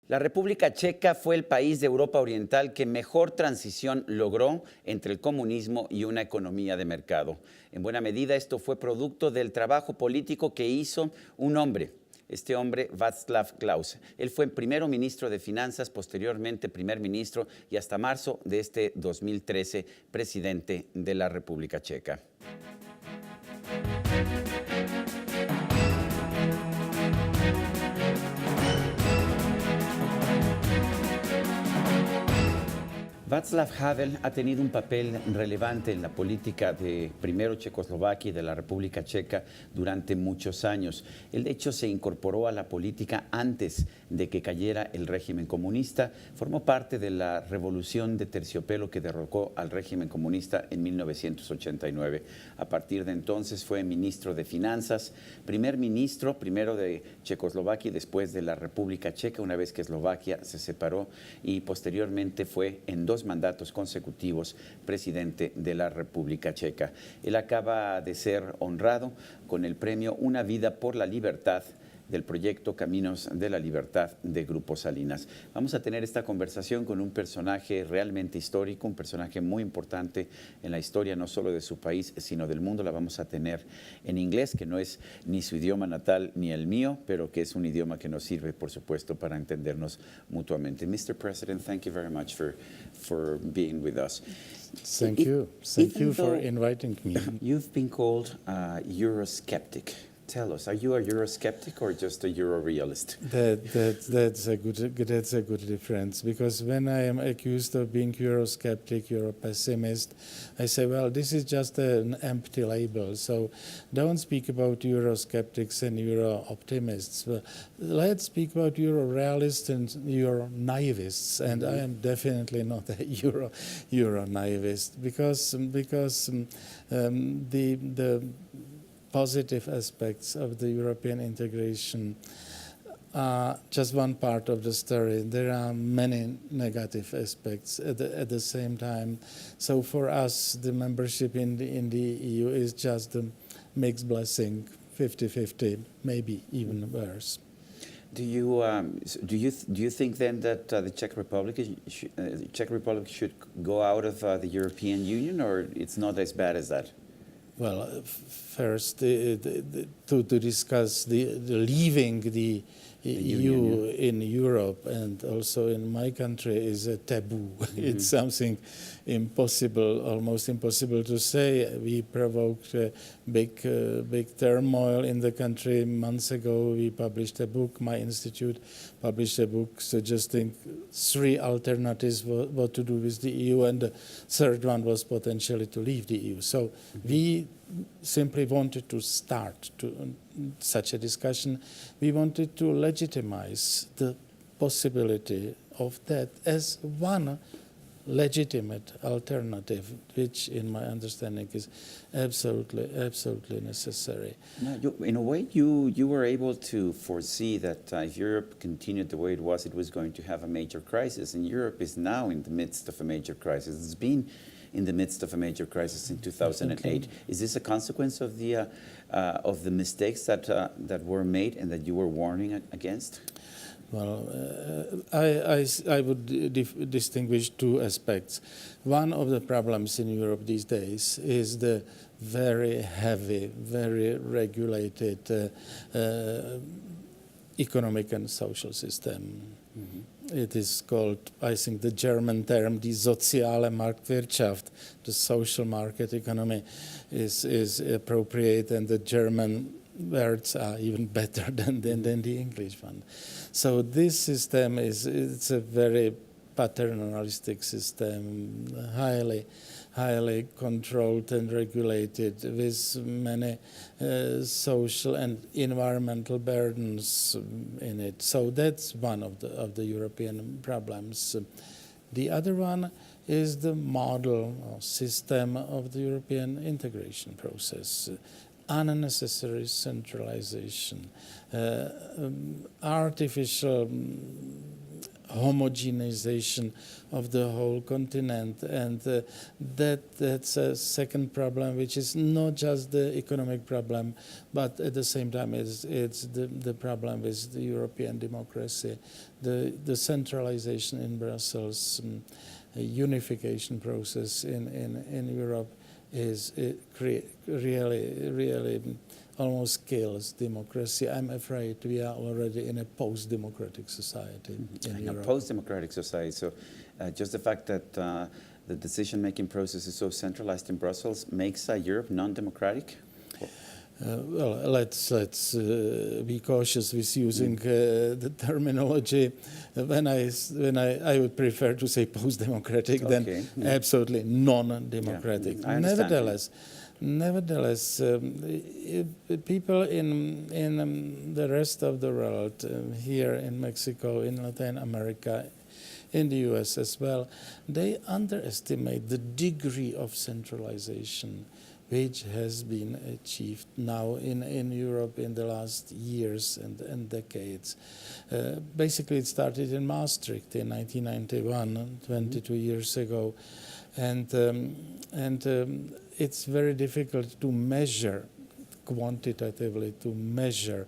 La República Checa fue el país de Europa Oriental que mejor transición logró entre el comunismo y una economía de mercado. En buena medida esto fue producto del trabajo político que hizo un hombre, este hombre Václav Klaus. Él fue primero ministro de Finanzas, posteriormente primer ministro y hasta marzo de este 2013 presidente de la República Checa. Václav Havel ha tenido un papel relevante en la política de primero Checoslovaquia y de la República Checa durante muchos años. Él, de hecho, se incorporó a la política antes de que cayera el régimen comunista. Formó parte de la Revolución de terciopelo que derrocó al régimen comunista en 1989. A partir de entonces fue ministro de Finanzas, primer ministro, primero de Checoslovaquia y después de la República Checa, una vez que Eslovaquia se separó, y posteriormente fue en dos mandatos consecutivos presidente de la República Checa. Él acaba de ser honrado con el premio Una vida por la libertad del proyecto Caminos de la Libertad de Grupo Salinas. Vamos a tener esta conversación con un personaje realmente histórico, un personaje muy importante en la historia no solo de su país, sino del mundo. La vamos a tener en inglés, que no es ni su idioma natal ni el mío, pero que es un idioma que nos sirve, por supuesto, para entendernos mutuamente. Mr. President, thank you very much for being with us. Thank you. Thank you for inviting me. You've been called a Eurosceptic. Tell us, are you a Eurosceptic or just a Euro-realist? That's a good difference, because when I am accused of being Eurosceptic, Euro-pessimist, I say, well, this is just an empty label, so don't speak about Eurosceptics and Euro-optimists. Let's speak about Euro-realists and Euro-naivists, and I am definitely not a Euro-naivist, because the positive aspects of the European integration are just one part of the story. There are many negative aspects at the same time. So for us, the membership in the EU is just a mixed blessing, 50-50, maybe even worse. Do you think then that the Czech Republic should go out of the European Union, or it's not as bad as that? Well, first, to discuss the leaving the EU in Europe and also in my country is a taboo. Mm-hmm. It's something impossible, almost impossible to say. We provoked a big turmoil in the country months ago. We published a book, my institute published a book suggesting 3 alternatives what to do with the EU, and the third one was potentially to leave the EU. So we simply wanted to start such a discussion. We wanted to legitimize the possibility of that as one legitimate alternative, which in my understanding is absolutely necessary. Now, in a way, you were able to foresee that if Europe continued the way it was going to have a major crisis, and Europe is now in the midst of a major crisis. It's been in the midst of a major crisis in 2008. Okay. Is this a consequence of the mistakes that were made and that you were warning against? Well, I would distinguish 2 aspects. One of the problems in Europe these days is the very heavy, very regulated economic and social system. Mm-hmm. It is called, I think, the German term, die soziale Marktwirtschaft, the social market economy is appropriate, and the German words are even better than the English one. So this system it's a very paternalistic system, highly controlled and regulated, with many social and environmental burdens in it. So that's one of the European problems. The other one is the model or system of the European integration process. Unnecessary centralization, artificial homogenization of the whole continent, and that's a second problem, which is not just the economic problem, but at the same time it's the problem with the European democracy, the centralization in Brussels, unification process in Europe is really almost kills democracy. I'm afraid we are already in a post-democratic society in Europe. A post-democratic society. So just the fact that the decision-making process is so centralized in Brussels makes Europe non-democratic? Well, let's be cautious with using the terminology. When I would prefer to say post-democratic than absolutely non-democratic. Nevertheless, people in the rest of the world, here in Mexico, in Latin America, in the US as well, they underestimate the degree of centralization which has been achieved now in Europe in the last years and decades. Basically, it started in Maastricht in 1991, 22 years ago, and it's very difficult to measure quantitatively, to measure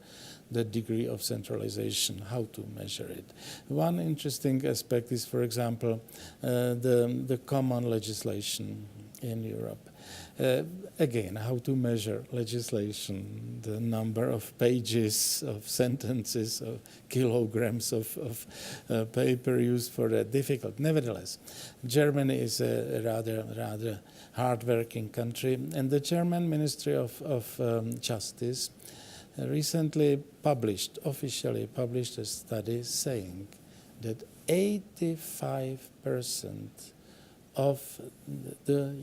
the degree of centralization, how to measure it. One interesting aspect is, for example, the common legislation in Europe. Again, how to measure legislation, the number of pages, of sentences, of kilograms of paper used for that, difficult. Nevertheless, Germany is a rather hard-working country, and the German Ministry of Justice recently officially published a study saying that 85% of the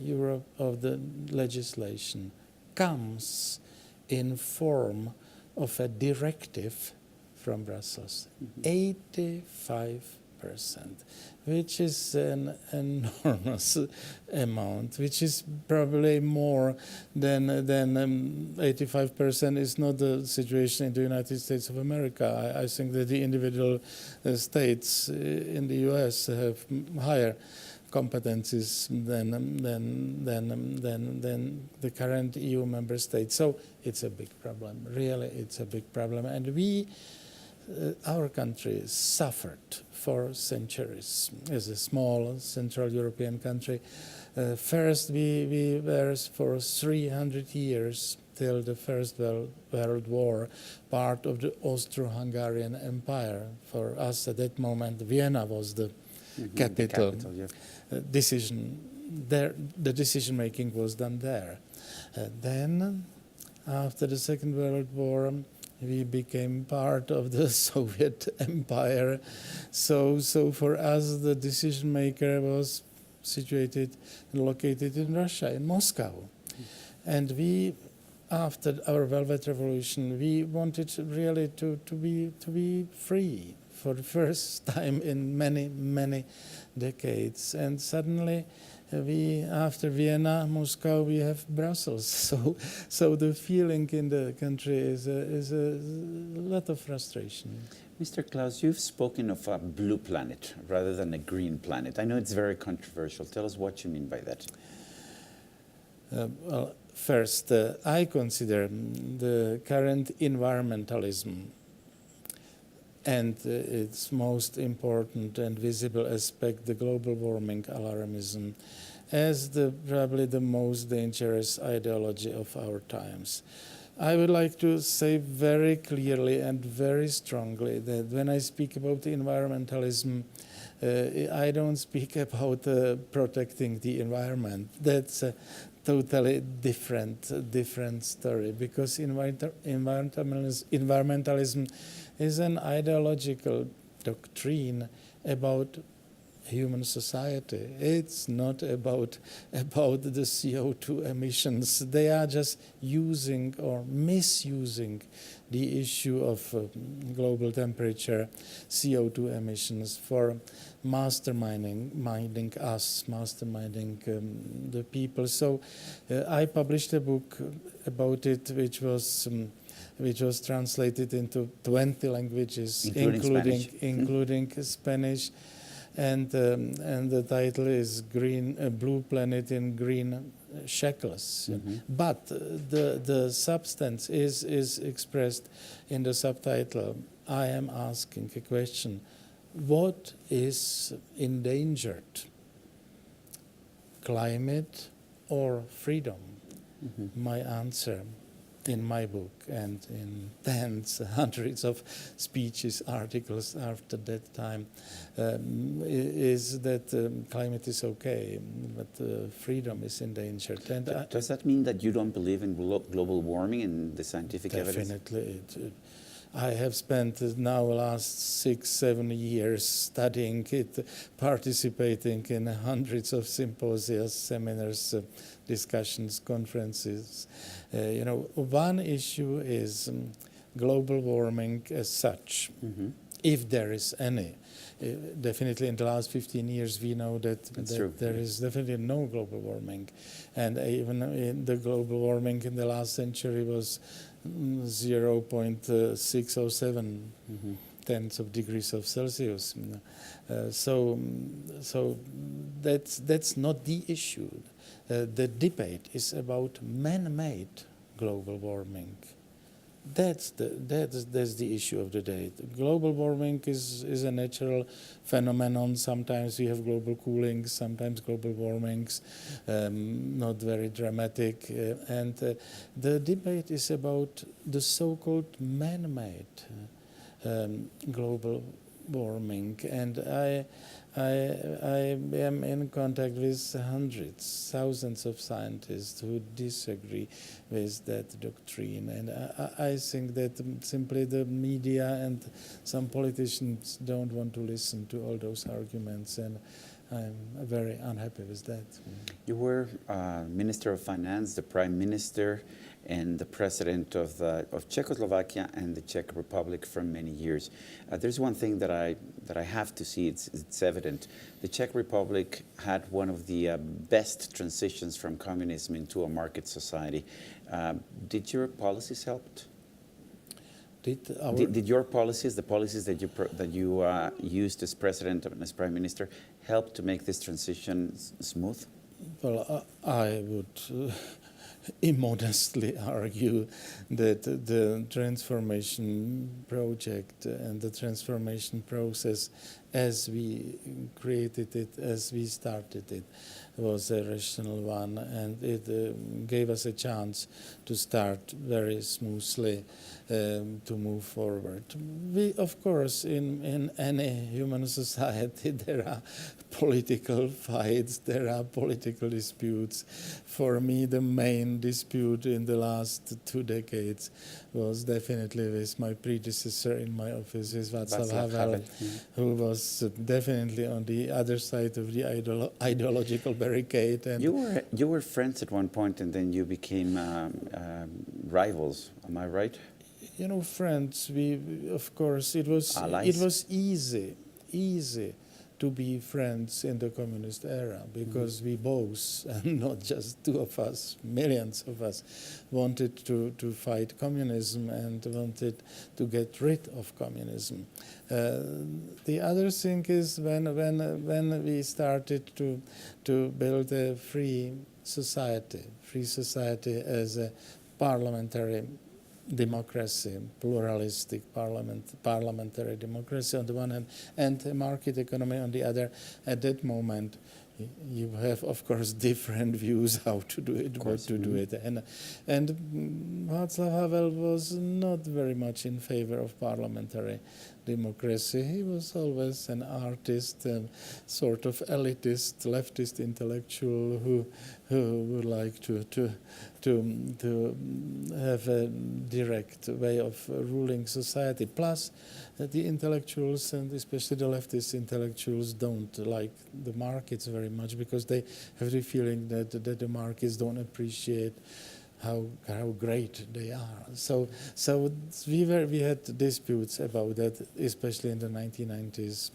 legislation comes in form of a directive from Brussels. 85%, which is an enormous amount, which is probably more than 85% is not the situation in the United States of America. I think that the individual states in the US have higher competencies than the current EU member states. So it's a big problem. Really, it's a big problem. And our country suffered for centuries as a small Central European country. First, we were for 300 years till the First World War part of the Austro-Hungarian Empire. For us at that moment, Vienna was the capital. The decision-making was done there. Then, after the Second World War, we became part of the Soviet Empire. So for us, the decision maker was situated and located in Russia, in Moscow. And we, after our Velvet Revolution, we wanted really to be free for the first time in many decades. And suddenly, after Vienna, Moscow, we have Brussels. So the feeling in the country is a lot of frustration. Mr. Klaus, you've spoken of a blue planet rather than a green planet. I know it's very controversial. Tell us what you mean by that. Well, first, I consider the current environmentalism and its most important and visible aspect, the global warming alarmism, as probably the most dangerous ideology of our times. I would like to say very clearly and very strongly that when I speak about environmentalism, I don't speak about protecting the environment. That's a totally different story, because environmentalism is an ideological doctrine about human society. It's not about the CO2 emissions. They are just using or misusing the issue of global temperature, CO2 emissions for masterminding us, masterminding the people. So I published a book about it, which was which was translated into 20 languages, including Spanish. And the title is Blue Planet in Green Shackles. But the substance is expressed in the subtitle. I am asking a question. What is endangered? Climate or freedom? My answer in my book and in tens, hundreds of speeches, articles after that time is that climate is okay, but freedom is endangered. And does that mean that you don't believe in global warming and the scientific evidence? Definitely. I have spent now the last 6-7 years studying it, participating in hundreds of symposia, seminars, discussions, conferences. One issue is global warming as such, if there is any. Definitely in the last 15 years we know that there is definitely no global warming. And even in the global warming in the last century was 0.607 tenths of degrees of Celsius. So that's not the issue. The debate is about man-made global warming. That's the issue of the day. Global warming is a natural phenomenon. Sometimes we have global cooling, sometimes global warmings, not very dramatic. And the debate is about the so-called man-made global warming. And I am in contact with hundreds, thousands of scientists who disagree with that doctrine. And I think that simply the media and some politicians don't want to listen to all those arguments. And I'm very unhappy with that. You were Minister of Finance, the Prime Minister, and the President of Czechoslovakia and the Czech Republic for many years. There's one thing that I have to see. It's evident. The Czech Republic had one of the best transitions from communism into a market society. Did your policies help? Did your policies, the policies that you used as President and as Prime Minister, help to make this transition smooth? Well, I would immodestly argue that the transformation project and the transformation process as we created it, as we started it, was a rational one, and it gave us a chance to start very smoothly to move forward. We, of course, in any human society, there are political fights, there are political disputes. For me, the main dispute in the last 2 decades was definitely with my predecessor in my office, with Václav Klaus, who was definitely on the other side of the ideological barricade. And you were friends at one point, and then you became rivals. Am I right? Friends. We, of course, it was easy to be friends in the communist era, because we both, and not just two of us, millions of us, wanted to fight communism and wanted to get rid of communism. The other thing is when we started to build a free society as a parliamentary democracy, pluralistic parliamentary democracy on the one hand, and a market economy on the other. At that moment, you have, of course, different views how to do it, what to do it. And Václav Havel was not very much in favor of parliamentary democracy. He was always an artist, sort of elitist, leftist intellectual who would like to have a direct way of ruling society. Plus, the intellectuals, and especially the leftist intellectuals, don't like the markets very much, because they have the feeling that the markets don't appreciate how great they are. So we had disputes about that, especially in the 1990s.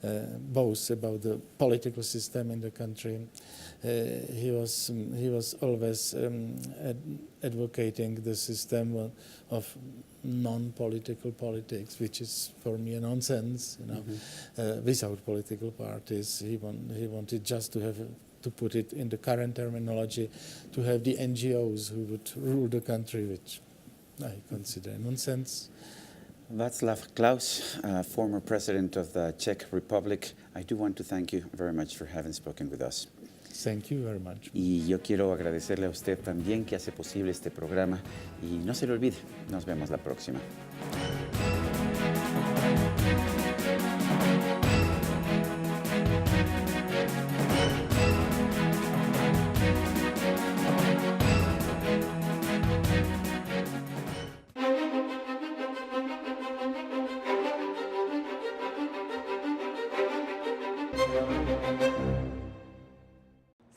both about the political system in the country. He was always advocating the system of non-political politics, which is for me a nonsense. You know, without political parties, he wanted just to have to put it in the current terminology, to have the NGOs who would rule the country, which I consider nonsense. Václav Klaus, former president of the Czech Republic, I do want to thank you very much for having spoken with us. Thank you very much. Y yo quiero agradecerle a usted también que hace posible este programa. Y no se le olvide, nos vemos la próxima.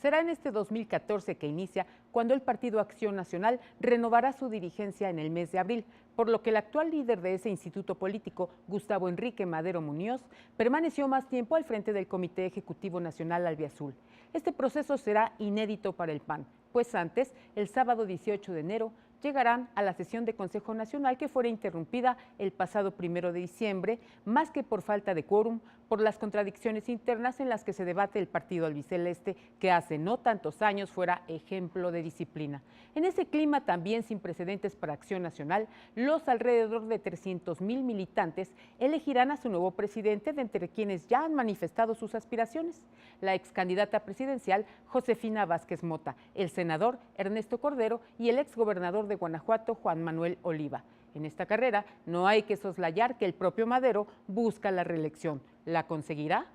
Será en este 2014 que inicia cuando el Partido Acción Nacional renovará su dirigencia en el mes de abril, por lo que el actual líder de ese instituto político, Gustavo Enrique Madero Muñoz, permaneció más tiempo al frente del Comité Ejecutivo Nacional Albiazul. Este proceso será inédito para el PAN, pues antes, el sábado 18 de enero, llegarán a la sesión de Consejo Nacional que fuera interrumpida el pasado 1 de diciembre, más que por falta de quórum, por las contradicciones internas en las que se debate el partido albiceleste, que hace no tantos años fuera ejemplo de disciplina. En ese clima también sin precedentes para Acción Nacional, los alrededor de 300,000 militantes elegirán a su nuevo presidente, de entre quienes ya han manifestado sus aspiraciones: la ex candidata presidencial Josefina Vázquez Mota, el senador Ernesto Cordero y el exgobernador de Guanajuato, Juan Manuel Oliva. En esta carrera no hay que soslayar que el propio Madero busca la reelección. ¿La conseguirá?